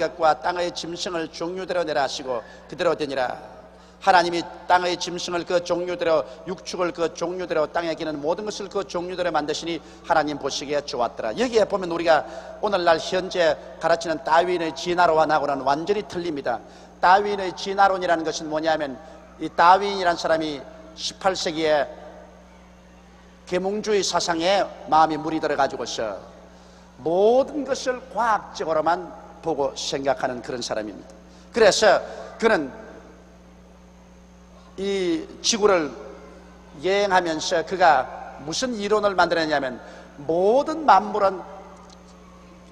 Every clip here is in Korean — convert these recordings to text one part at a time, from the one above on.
것과 땅의 짐승을 종류대로 내라 하시고 그대로 되니라. 하나님이 땅의 짐승을 그 종류대로, 육축을 그 종류대로, 땅에 기는 모든 것을 그 종류대로 만드시니 하나님 보시기에 좋았더라. 여기에 보면 우리가 오늘날 현재 가르치는 다윈의 진화론하고는 완전히 틀립니다. 다윈의 진화론이라는 것은 뭐냐면, 이 다윈이라는 사람이 18세기에 계몽주의 사상에 마음이 물이 들어가지고서 모든 것을 과학적으로만 보고 생각하는 그런 사람입니다. 그래서 그는 이 지구를 여행하면서 그가 무슨 이론을 만들었냐면, 모든 만물은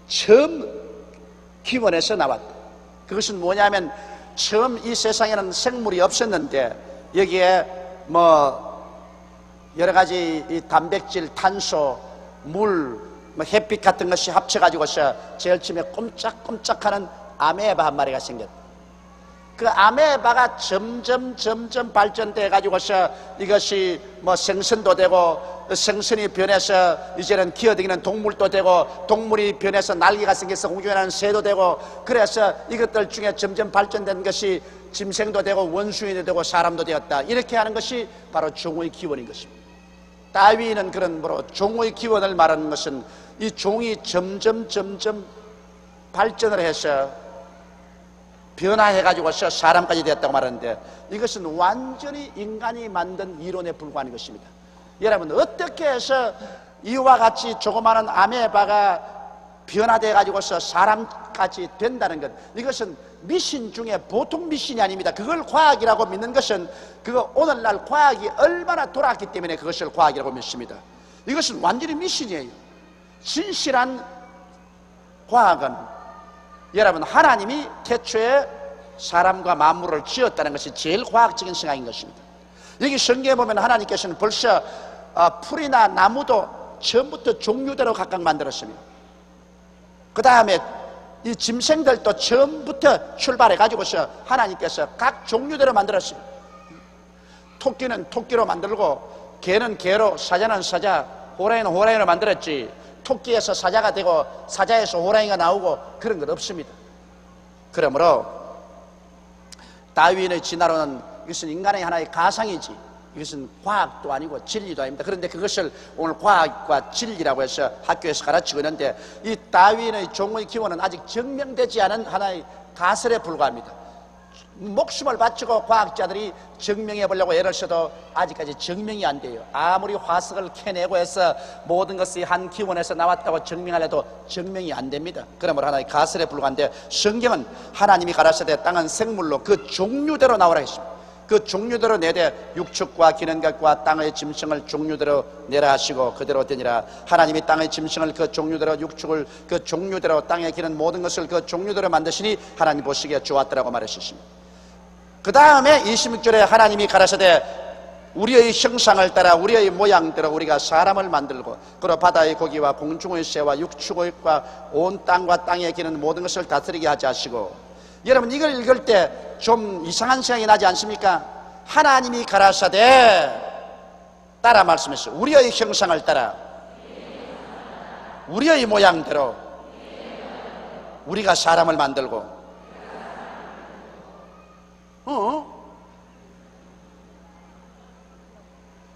처음 기원에서 나왔다. 그것은 뭐냐면, 처음 이 세상에는 생물이 없었는데 여기에 여러 가지 이 단백질, 탄소, 물, 햇빛 같은 것이 합쳐가지고서 제일 처음에 꼼짝꼼짝하는 아메바 한 마리가 생겼다. 그 아메바가 점점 발전돼 가지고서 이것이 생선도 되고, 생선이 변해서 이제는 기어다니는 동물도 되고, 동물이 변해서 날개가 생겨서 공중에 새도 되고, 그래서 이것들 중에 점점 발전된 것이 짐승도 되고 원숭이도 되고 사람도 되었다. 이렇게 하는 것이 바로 종의 기원인 것입니다. 다윈은 그런 종의 기원을 말하는 것은 이 종이 점점 발전을 해서 변화해가지고서 사람까지 되었다고 말하는데, 이것은 완전히 인간이 만든 이론에 불과한 것입니다. 여러분, 어떻게 해서 이와 같이 조그마한 아메바가 변화돼가지고서 사람까지 된다는 것, 이것은 미신 중에 보통 미신이 아닙니다. 그걸 과학이라고 믿는 것은, 그거 오늘날 과학이 얼마나 돌아왔기 때문에 그것을 과학이라고 믿습니다. 이것은 완전히 미신이에요. 진실한 과학은, 여러분, 하나님이 태초에 사람과 만물을 지었다는 것이 제일 과학적인 생각인 것입니다. 여기 성경에 보면 하나님께서는 벌써 풀이나 나무도 처음부터 종류대로 각각 만들었습니다. 그 다음에 이 짐승들도 처음부터 출발해 가지고서 하나님께서 각 종류대로 만들었습니다. 토끼는 토끼로 만들고, 개는 개로, 사자는 사자, 호랑이는 호랑이로 만들었지, 토끼에서 사자가 되고 사자에서 호랑이가 나오고 그런 건 없습니다. 그러므로 다윈의 진화론은, 이것은 인간의 하나의 가상이지, 이것은 과학도 아니고 진리도 아닙니다. 그런데 그것을 오늘 과학과 진리라고 해서 학교에서 가르치고 있는데, 이 다윈의 종의 기원은 아직 증명되지 않은 하나의 가설에 불과합니다. 목숨을 바치고 과학자들이 증명해 보려고 애를 써도 아직까지 증명이 안 돼요. 아무리 화석을 캐내고 해서 모든 것이 한 기원에서 나왔다고 증명하려도 증명이 안 됩니다. 그러므로 하나의 가설에 불과한데, 성경은 하나님이 가라사대 땅은 생물로 그 종류대로 나오라 했습니다. 그 종류대로 내되 육축과 기는 것과 땅의 짐승을 종류대로 내라 하시고 그대로 되니라. 하나님이 땅의 짐승을 그 종류대로, 육축을 그 종류대로, 땅에 기는 모든 것을 그 종류대로 만드시니 하나님 보시기에 좋았더라고 말하셨습니다. 그 다음에 26절에 하나님이 가라사대 우리의 형상을 따라 우리의 모양대로 우리가 사람을 만들고, 그리고 바다의 고기와 공중의 새와 육축과 온 땅과 땅에 기는 모든 것을 다스리게 하지 하시고. 여러분, 이걸 읽을 때 좀 이상한 생각이 나지 않습니까? 하나님이 가라사대 따라 말씀했어요. 우리의 형상을 따라 우리의 모양대로 우리가 사람을 만들고.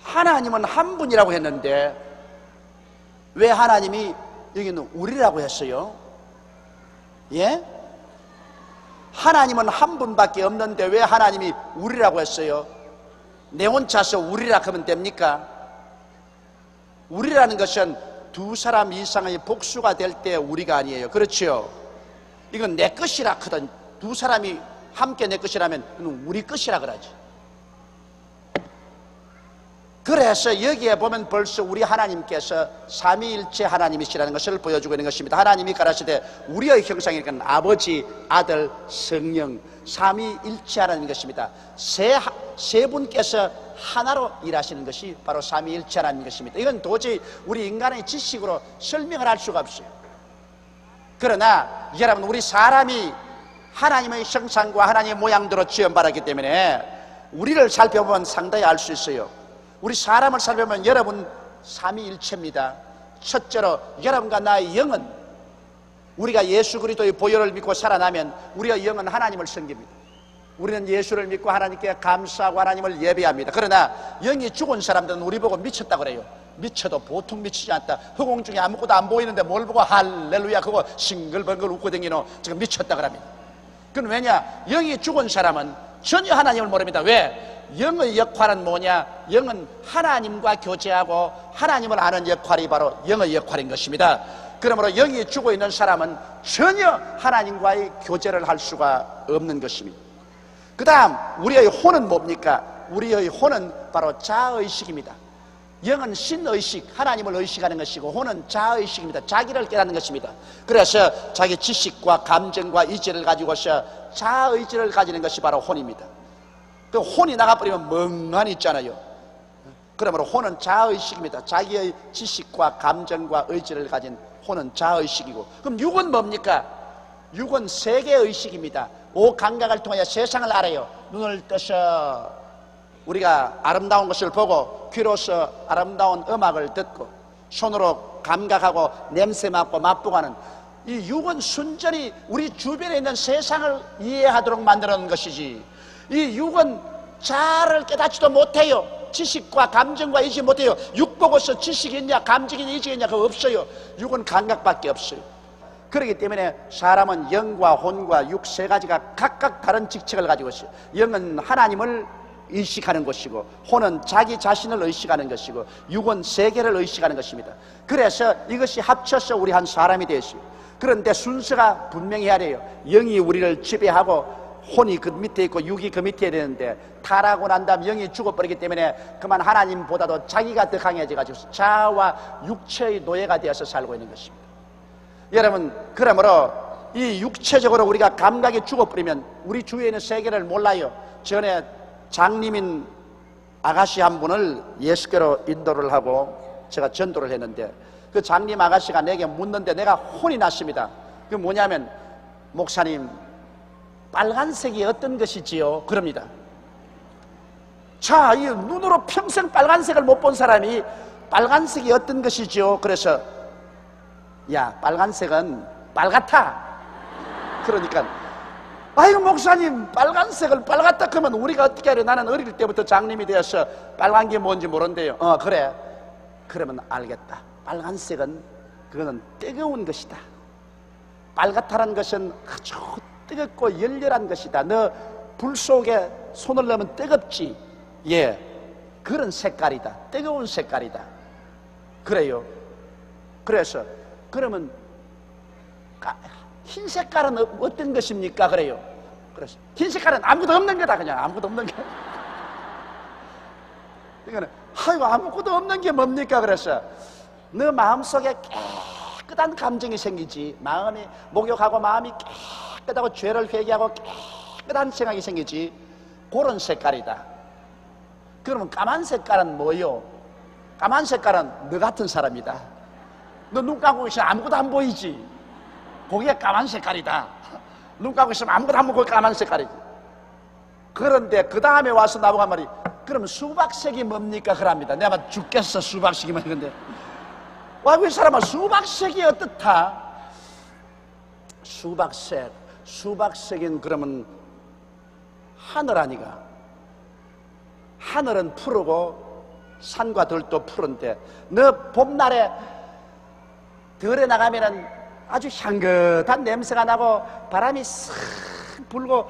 하나님은 한 분이라고 했는데 왜 하나님이 여기는 우리라고 했어요? 예? 하나님은 한 분밖에 없는데 왜 하나님이 우리라고 했어요? 내 혼자서 우리라 하면 됩니까? 우리라는 것은 두 사람 이상의 복수가 될 때 우리가 아니에요. 그렇죠? 이건 내 것이라 하거든. 두 사람이 함께 내 것이라면 우리 것이라 그러지. 그래서 여기에 보면 벌써 우리 하나님께서 삼위일체 하나님이시라는 것을 보여주고 있는 것입니다. 하나님이 가라사대 우리의 형상이니까 아버지, 아들, 성령, 삼위일체라는 것입니다. 세 분께서 하나로 일하시는 것이 바로 삼위일체라는 것입니다. 이건 도저히 우리 인간의 지식으로 설명을 할 수가 없어요. 그러나 여러분, 우리 사람이 하나님의 형상과 하나님의 모양대로 지음받았기 때문에 우리를 살펴보면 상당히 알 수 있어요. 우리 사람을 살펴보면 여러분 삼위일체입니다. 첫째로 여러분과 나의 영은 우리가 예수 그리스도의 보혈을 믿고 살아나면 우리의 영은 하나님을 섬깁니다. 우리는 예수를 믿고 하나님께 감사하고 하나님을 예배합니다. 그러나 영이 죽은 사람들은 우리 보고 미쳤다 그래요. 미쳐도 보통 미치지 않다. 허공 중에 아무것도 안 보이는데 뭘 보고 할렐루야 그거 싱글벙글 웃고 댕기노 지금 미쳤다 그럽니다. 그건 왜냐? 영이 죽은 사람은 전혀 하나님을 모릅니다. 왜? 영의 역할은 뭐냐? 영은 하나님과 교제하고 하나님을 아는 역할이 바로 영의 역할인 것입니다. 그러므로 영이 죽어 있는 사람은 전혀 하나님과의 교제를 할 수가 없는 것입니다. 그 다음 우리의 혼은 뭡니까? 우리의 혼은 바로 자의식입니다. 영은 신의식, 하나님을 의식하는 것이고 혼은 자의식입니다. 자기를 깨닫는 것입니다. 그래서 자기 지식과 감정과 의지를 가지고서 자의지를 가지는 것이 바로 혼입니다. 그 혼이 나가버리면 멍하니 있잖아요. 그러므로 혼은 자의식입니다. 자기의 지식과 감정과 의지를 가진 혼은 자의식이고, 그럼 육은 뭡니까? 육은 세계의식입니다. 오감각을 통하여 세상을 알아요. 눈을 떠서 우리가 아름다운 것을 보고, 귀로서 아름다운 음악을 듣고, 손으로 감각하고 냄새 맡고 맛보고 하는 이 육은 순전히 우리 주변에 있는 세상을 이해하도록 만들어 놓은 것이지, 이 육은 자아를 깨닫지도 못해요. 지식과 감정과 의지 못해요. 육 보고서 지식이 있냐 감정이 있냐 의지가 있냐 그거 없어요. 육은 감각밖에 없어요. 그렇기 때문에 사람은 영과 혼과 육 세 가지가 각각 다른 직책을 가지고 있어요. 영은 하나님을 의식하는 것이고, 혼은 자기 자신을 의식하는 것이고, 육은 세계를 의식하는 것입니다. 그래서 이것이 합쳐서 우리 한 사람이 되었어요. 그런데 순서가 분명히 해야 돼요. 영이 우리를 지배하고 혼이 그 밑에 있고 육이 그 밑에 되는데, 타락하고 난 다음 영이 죽어버리기 때문에 그만 하나님보다도 자기가 더 강해져가지고 자아와 육체의 노예가 되어서 살고 있는 것입니다. 여러분, 그러므로 이 육체적으로 우리가 감각이 죽어버리면 우리 주위에 있는 세계를 몰라요. 전에 장님인 아가씨 한 분을 예수께로 인도를 하고 제가 전도를 했는데, 그 장님 아가씨가 내게 묻는데 내가 혼이 났습니다. 그게 뭐냐면, 목사님, 빨간색이 어떤 것이지요? 그럽니다. 자, 이 눈으로 평생 빨간색을 못 본 사람이 빨간색이 어떤 것이지요? 그래서, 야, 빨간색은 빨갛다. 그러니까, 아이고 목사님, 빨간색을 빨갛다 그러면 우리가 어떻게 하려? 나는 어릴 때부터 장님이 되어서 빨간 게 뭔지 모른대요. 그래. 그러면 알겠다. 빨간색은 그거는 뜨거운 것이다. 빨갛다는 것은 아주 뜨겁고 열렬한 것이다. 너 불 속에 손을 넣으면 뜨겁지? 예, 그런 색깔이다. 뜨거운 색깔이다. 그래요. 그래서 그러면 흰 색깔은 어떤 것입니까? 그래요. 그래서 흰 색깔은 아무것도 없는 거다. 그냥 아무것도 없는 게. 이거는 아이고 아무것도 없는 게 뭡니까? 그래서 너 마음속에 깨끗한 감정이 생기지. 마음이 목욕하고 마음이 깨끗하고 죄를 회개하고 깨끗한 생각이 생기지. 그런 색깔이다. 그러면 까만 색깔은 뭐요? 까만 색깔은 너 같은 사람이다. 너 눈 감고 있으면 아무것도 안 보이지. 거기가 까만 색깔이다. 눈 감고 있으면 아무것도 안 보이고 까만 색깔이지. 그런데 그 다음에 와서 나보고 한 말이, 그럼 수박색이 뭡니까? 그럽니다. 내가 막 죽겠어 수박색이면. 근데 와, 그 사람은 수박색이 어떻다? 수박색인 그러면 하늘 아니가? 하늘은 푸르고 산과 들도 푸른데, 너 봄날에 들에 나가면은 아주 향긋한 냄새가 나고 바람이 싹 불고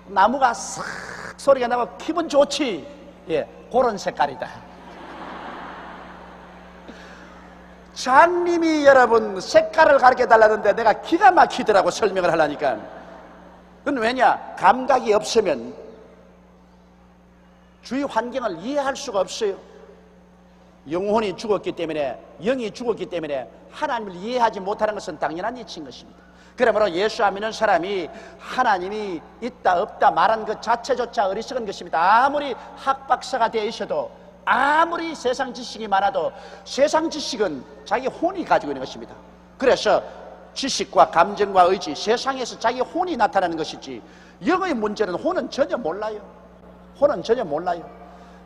나무가 싹 소리가 나고 기분 좋지. 예, 그런 색깔이다. 장님이 여러분 색깔을 가르쳐 달라는데 내가 기가 막히더라고 설명을 하려니까. 그건 왜냐? 감각이 없으면 주위 환경을 이해할 수가 없어요. 영혼이 죽었기 때문에, 영이 죽었기 때문에 하나님을 이해하지 못하는 것은 당연한 이치인 것입니다. 그러므로 예수 안 믿는 사람이 하나님이 있다 없다 말한 것 자체조차 어리석은 것입니다. 아무리 학박사가 되어 있어도, 아무리 세상 지식이 많아도 세상 지식은 자기 혼이 가지고 있는 것입니다. 그래서 지식과 감정과 의지, 세상에서 자기 혼이 나타나는 것이지, 영의 문제는 혼은 전혀 몰라요. 혼은 전혀 몰라요.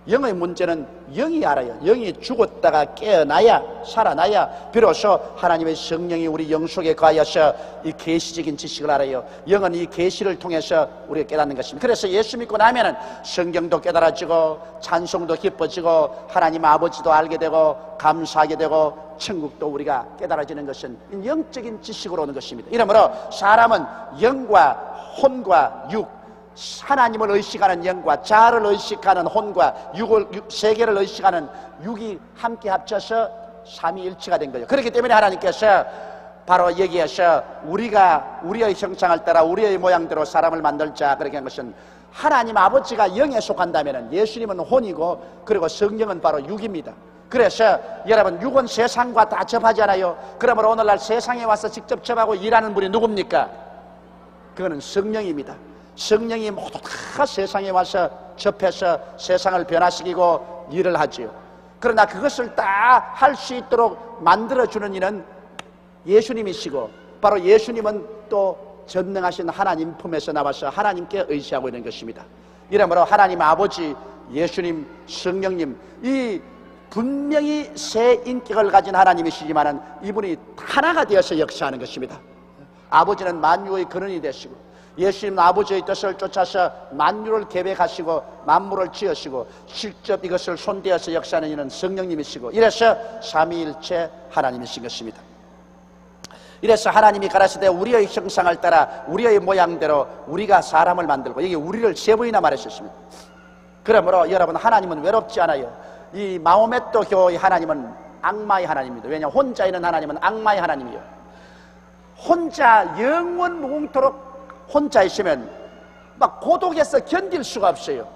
영의 문제는 영이 알아요. 영이 죽었다가 깨어나야, 살아나야 비로소 하나님의 성령이 우리 영 속에 거하여서 이 계시적인 지식을 알아요. 영은 이 계시를 통해서 우리가 깨닫는 것입니다. 그래서 예수 믿고 나면은 성경도 깨달아지고 찬송도 기뻐지고 하나님 아버지도 알게 되고 감사하게 되고 천국도 우리가 깨달아지는 것은 영적인 지식으로 오는 것입니다. 이러므로 사람은 영과 혼과 육, 하나님을 의식하는 영과 자아를 의식하는 혼과 세계를 의식하는 육이 함께 합쳐서 삼위일체가 된 거예요. 그렇기 때문에 하나님께서 바로 여기에서 우리가 우리의 형상을 따라 우리의 모양대로 사람을 만들자 그렇게 한 것은 하나님 아버지가 영에 속한다면 예수님은 혼이고 그리고 성령은 바로 육입니다. 그래서 여러분 육은 세상과 다 접하잖아요. 그러므로 오늘날 세상에 와서 직접 접하고 일하는 분이 누굽니까? 그거는 성령입니다. 성령이 모두 다 세상에 와서 접해서 세상을 변화시키고 일을 하지요. 그러나 그것을 다 할 수 있도록 만들어주는 이는 예수님이시고 바로 예수님은 또 전능하신 하나님 품에서 나와서 하나님께 의지하고 있는 것입니다. 이러므로 하나님 아버지, 예수님, 성령님 이 분명히 새 인격을 가진 하나님이시지만은 이분이 하나가 되어서 역사하는 것입니다. 아버지는 만유의 근원이 되시고 예수님은 아버지의 뜻을 쫓아서 만유를 계획하시고 만물을 지으시고 직접 이것을 손대어서 역사하는 이는 성령님이시고 이래서 삼위일체 하나님이신 것입니다. 이래서 하나님이 가라사대 우리의 형상을 따라 우리의 모양대로 우리가 사람을 만들고 여기 우리를 세 번이나 말하셨습니다. 그러므로 여러분 하나님은 외롭지 않아요. 이 마호메토 교의 하나님은 악마의 하나님입니다. 왜냐하면 혼자 있는 하나님은 악마의 하나님이에요. 혼자 영원 무궁토록 혼자 있으면 막 고독해서 견딜 수가 없어요.